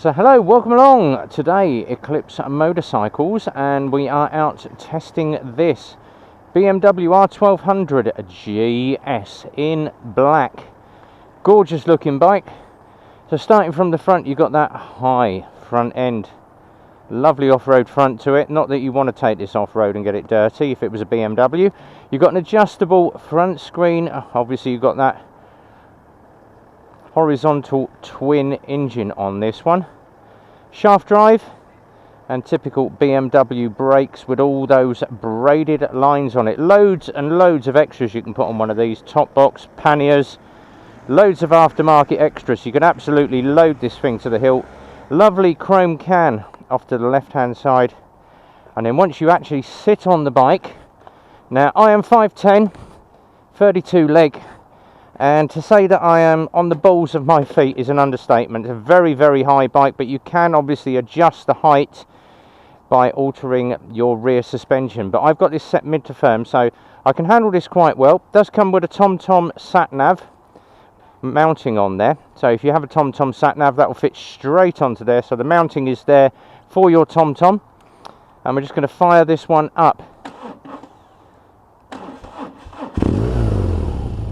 So hello, welcome along. Today Eclipse motorcycles, and we are out testing this BMW R1200GS in black. Gorgeous looking bike. So starting from the front, you've got that high front end, lovely off-road front to it. Not that you want to take this off-road and get it dirty if it was a BMW. You've got an adjustable front screen. Obviously you've got that horizontal twin engine on this one. Shaft drive and typical BMW brakes with all those braided lines on it. Loads and loads of extras you can put on one of these. Top box, panniers, loads of aftermarket extras. You can absolutely load this thing to the hilt. Lovely chrome can off to the left hand side. And then once you actually sit on the bike, now I am 5'10", 32 leg. And to say that I am on the balls of my feet is an understatement. It's a very, very high bike, but you can obviously adjust the height by altering your rear suspension. But I've got this set mid to firm, so I can handle this quite well. It does come with a TomTom sat-nav mounting on there. So if you have a TomTom sat-nav, that will fit straight onto there. So the mounting is there for your TomTom. And we're just going to fire this one up.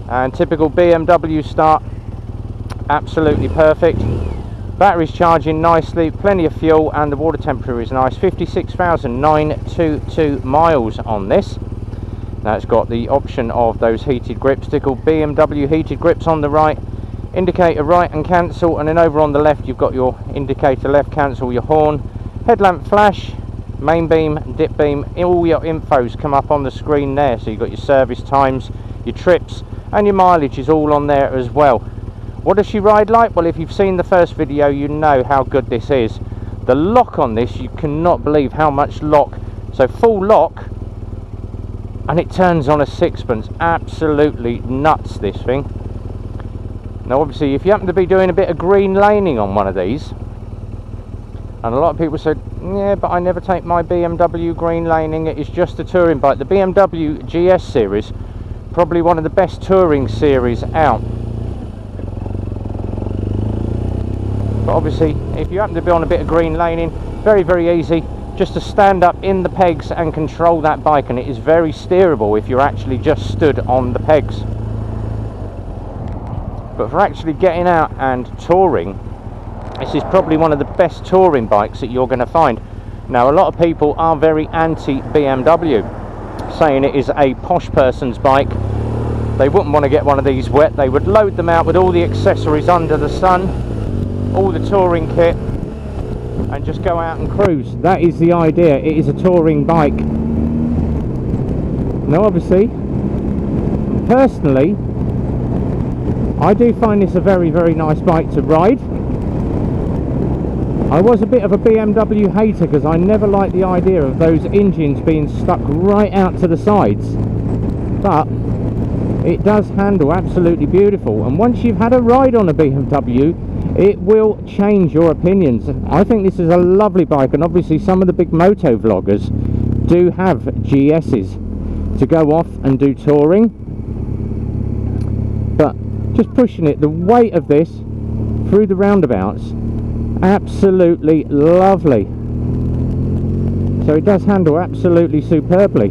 And typical BMW start, absolutely perfect. Battery's charging nicely, plenty of fuel, and the water temperature is nice. 56,922 miles on this. Now it's got the option of those heated grips, typical BMW heated grips on the right, indicator right and cancel, and then over on the left you've got your indicator left, cancel, your horn, headlamp flash, main beam, dip beam. All your infos come up on the screen there. So you've got your service times, your trips, and your mileage is all on there as well. What does she ride like? Well, if you've seen the first video, you know how good this is. The lock on this, you cannot believe how much lock. So full lock, and it turns on a sixpence. Absolutely nuts, this thing. Now obviously if you happen to be doing a bit of green laning on one of these, and a lot of people said, yeah, but I never take my BMW green laning, it is just a touring bike. The BMW GS series, probably one of the best touring series out. But obviously if you happen to be on a bit of green laning, very, very easy just to stand up in the pegs and control that bike, and it is very steerable if you're actually just stood on the pegs. But for actually getting out and touring, this is probably one of the best touring bikes that you're going to find. Now a lot of people are very anti BMW, saying it is a posh person's bike. They wouldn't want to get one of these wet. They would load them out with all the accessories under the sun, all the touring kit, and just go out and cruise. That is the idea. It is a touring bike. Now obviously, personally, I do find this a very, very nice bike to ride. I was a bit of a BMW hater because I never liked the idea of those engines being stuck right out to the sides, but it does handle absolutely beautiful. And once you've had a ride on a BMW, it will change your opinions. I think this is a lovely bike, and obviously some of the big moto vloggers do have GS's to go off and do touring, but just pushing it, the weight of this through the roundabouts, absolutely lovely. So it does handle absolutely superbly.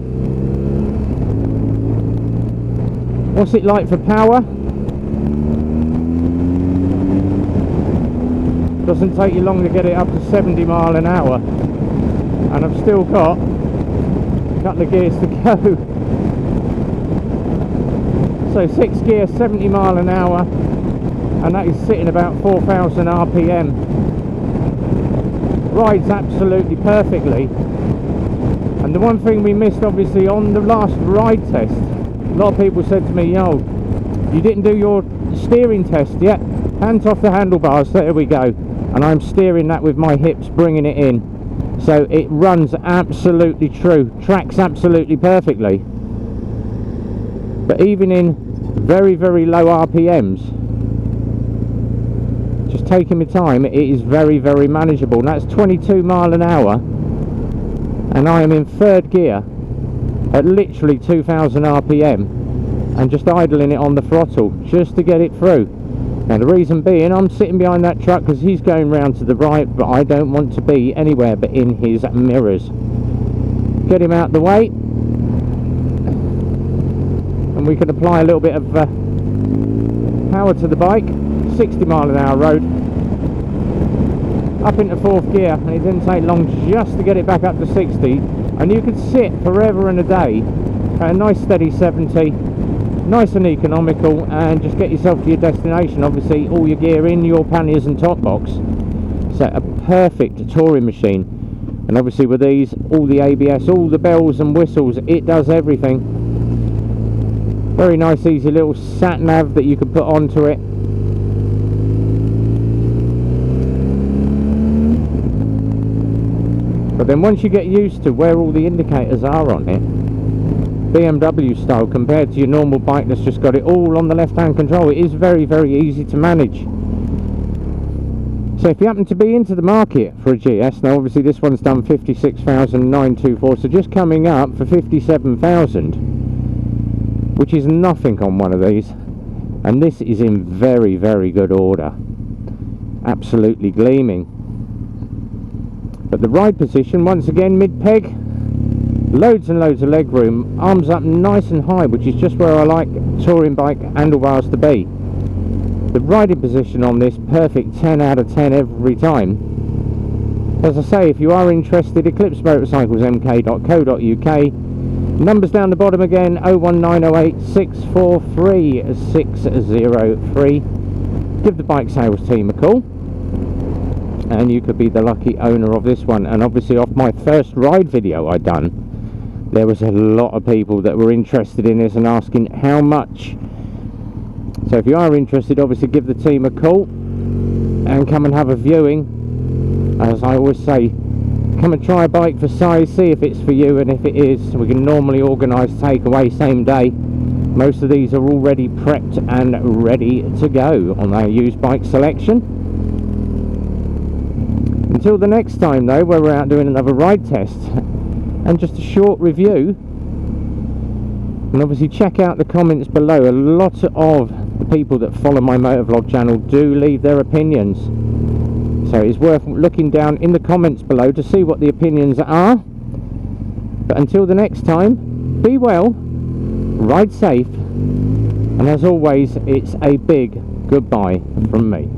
What's it like for power? Doesn't take you long to get it up to 70 mile an hour, and I've still got a couple of gears to go. So 6 gears, 70 mile an hour, and that is sitting about 4,000 RPM. Rides absolutely perfectly. And the one thing we missed obviously on the last ride test, a lot of people said to me, yo, you didn't do your steering test yet. Hands off the handlebars, there we go. And I'm steering that with my hips, bringing it in. So it runs absolutely true, tracks absolutely perfectly. But even in very, very low RPMs, just taking my time, it is very, very manageable. And that's 22 mile an hour, and I am in third gear at literally 2,000 RPM, and just idling it on the throttle just to get it through. Now the reason being, I'm sitting behind that truck because he's going round to the right, but I don't want to be anywhere but in his mirrors. Get him out the way, and we can apply a little bit of power to the bike. 60-mile-an-hour road, up into 4th gear, and it didn't take long just to get it back up to 60, and you could sit forever and a day at a nice steady 70, nice and economical, and just get yourself to your destination. Obviously all your gear in, your panniers and top box, so a perfect touring machine. And obviously with these, all the ABS, all the bells and whistles, it does everything. Very nice easy little sat nav that you can put onto it. But then once you get used to where all the indicators are on it, BMW style, compared to your normal bike that's just got it all on the left hand control, it is very, very easy to manage. So if you happen to be into the market for a GS, now obviously this one's done 56,924, so just coming up for 57,000, which is nothing on one of these, and this is in very, very good order, absolutely gleaming. But the ride position, once again, mid-peg, loads and loads of leg room, arms up nice and high, which is just where I like touring bike handlebars to be. The riding position on this, perfect, 10 out of 10 every time. As I say, if you are interested, Eclipse Motorcycles mk.co.uk. Numbers down the bottom again, 01908 643 603. Give the bike sales team a call, and you could be the lucky owner of this one. And obviously off my first ride video I done, there was a lot of people that were interested in this and asking how much. So if you are interested, obviously give the team a call and come and have a viewing. As I always say, come and try a bike for size, see if it's for you, and if it is, we can normally organise takeaway same day. Most of these are already prepped and ready to go on our used bike selection. Until the next time though, where we're out doing another ride test and just a short review. And obviously check out the comments below. A lot of the people that follow my motovlog channel do leave their opinions, so it's worth looking down in the comments below to see what the opinions are. But until the next time, be well, ride safe, and as always, it's a big goodbye from me.